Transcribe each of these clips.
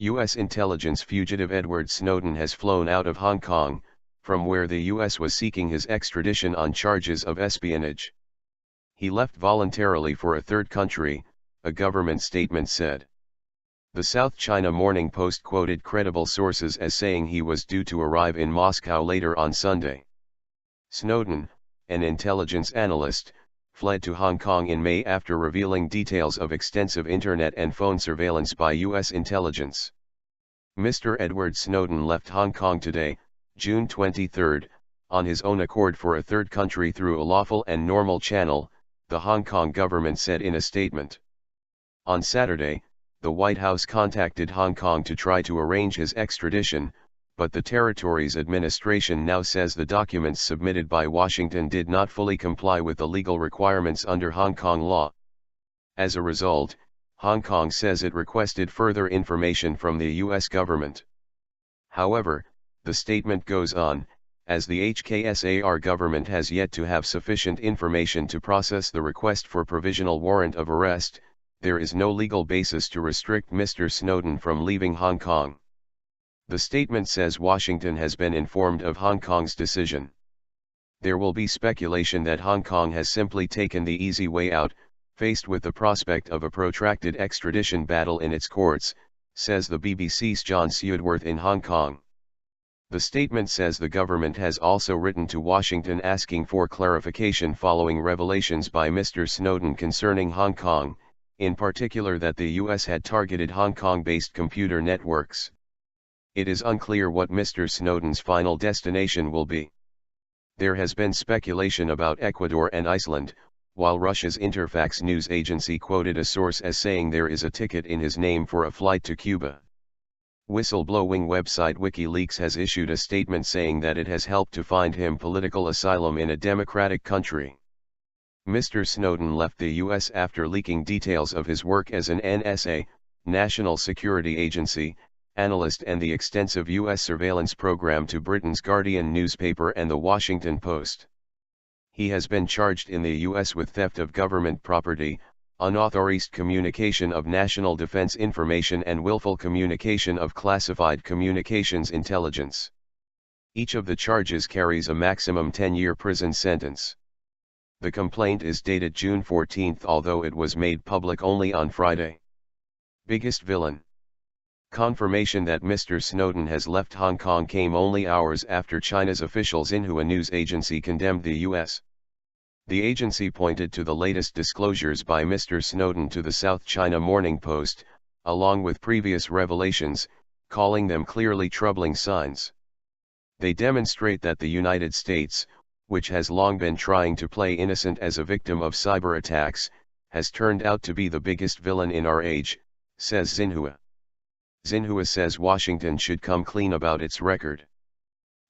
U.S. intelligence fugitive Edward Snowden has flown out of Hong Kong, from where the U.S. was seeking his extradition on charges of espionage. He left voluntarily for a third country, a government statement said. The South China Morning Post quoted credible sources as saying he was due to arrive in Moscow later on Sunday. Snowden, an intelligence analyst, fled to Hong Kong in May after revealing details of extensive internet and phone surveillance by U.S. intelligence. Mr. Edward Snowden left Hong Kong today, June 23, on his own accord for a third country through a lawful and normal channel, the Hong Kong government said in a statement. On Saturday, the White House contacted Hong Kong to try to arrange his extradition, but the territory's administration now says the documents submitted by Washington did not fully comply with the legal requirements under Hong Kong law. As a result, Hong Kong says it requested further information from the U.S. government. However, the statement goes on, as the HKSAR government has yet to have sufficient information to process the request for provisional warrant of arrest, there is no legal basis to restrict Mr. Snowden from leaving Hong Kong. The statement says Washington has been informed of Hong Kong's decision. There will be speculation that Hong Kong has simply taken the easy way out, faced with the prospect of a protracted extradition battle in its courts, says the BBC's John Sudworth in Hong Kong. The statement says the government has also written to Washington asking for clarification following revelations by Mr. Snowden concerning Hong Kong, in particular that the U.S. had targeted Hong Kong-based computer networks. It is unclear what Mr. Snowden's final destination will be. There has been speculation about Ecuador and Iceland, while Russia's Interfax news agency quoted a source as saying there is a ticket in his name for a flight to Cuba. Whistleblowing website WikiLeaks has issued a statement saying that it has helped to find him political asylum in a democratic country. Mr. Snowden left the U.S. after leaking details of his work as an NSA, National Security Agency, analyst and the extensive U.S. surveillance program to Britain's Guardian newspaper and The Washington Post. He has been charged in the U.S. with theft of government property, unauthorized communication of national defense information and willful communication of classified communications intelligence. Each of the charges carries a maximum 10-year prison sentence. The complaint is dated June 14, although it was made public only on Friday. Biggest villain. Confirmation that Mr. Snowden has left Hong Kong came only hours after China's official Xinhua news agency condemned the U.S. The agency pointed to the latest disclosures by Mr. Snowden to the South China Morning Post, along with previous revelations, calling them clearly troubling signs. They demonstrate that the United States, which has long been trying to play innocent as a victim of cyber attacks, has turned out to be the biggest villain in our age, says Xinhua. Xinhua says Washington should come clean about its record.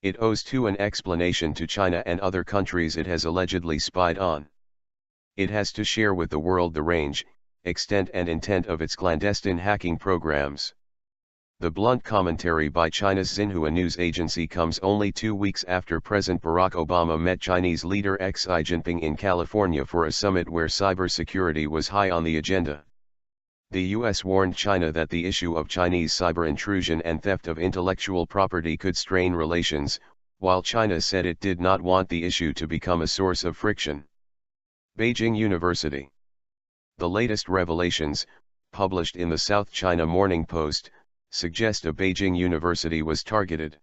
It owes an explanation to China and other countries it has allegedly spied on. It has to share with the world the range, extent and intent of its clandestine hacking programs. The blunt commentary by China's Xinhua news agency comes only 2 weeks after President Barack Obama met Chinese leader Xi Jinping in California for a summit where cybersecurity was high on the agenda. The U.S. warned China that the issue of Chinese cyber intrusion and theft of intellectual property could strain relations, while China said it did not want the issue to become a source of friction. Beijing University. The latest revelations, published in the South China Morning Post, suggest a Beijing university was targeted.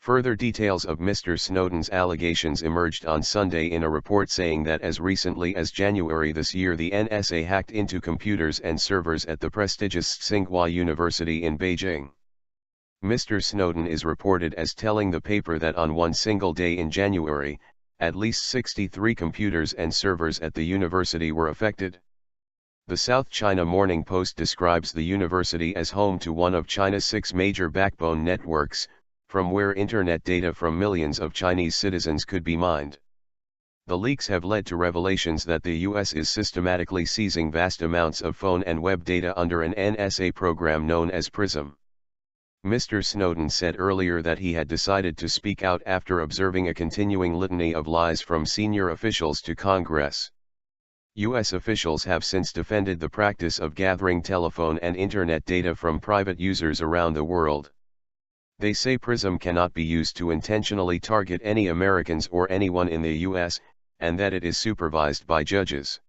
Further details of Mr. Snowden's allegations emerged on Sunday in a report saying that as recently as January this year the NSA hacked into computers and servers at the prestigious Tsinghua University in Beijing. Mr. Snowden is reported as telling the paper that on one single day in January, at least 63 computers and servers at the university were affected. The South China Morning Post describes the university as home to one of China's 6 major backbone networks, from where internet data from millions of Chinese citizens could be mined. The leaks have led to revelations that the U.S. is systematically seizing vast amounts of phone and web data under an NSA program known as PRISM. Mr. Snowden said earlier that he had decided to speak out after observing a continuing litany of lies from senior officials to Congress. U.S. officials have since defended the practice of gathering telephone and internet data from private users around the world. They say PRISM cannot be used to intentionally target any Americans or anyone in the U.S., and that it is supervised by judges.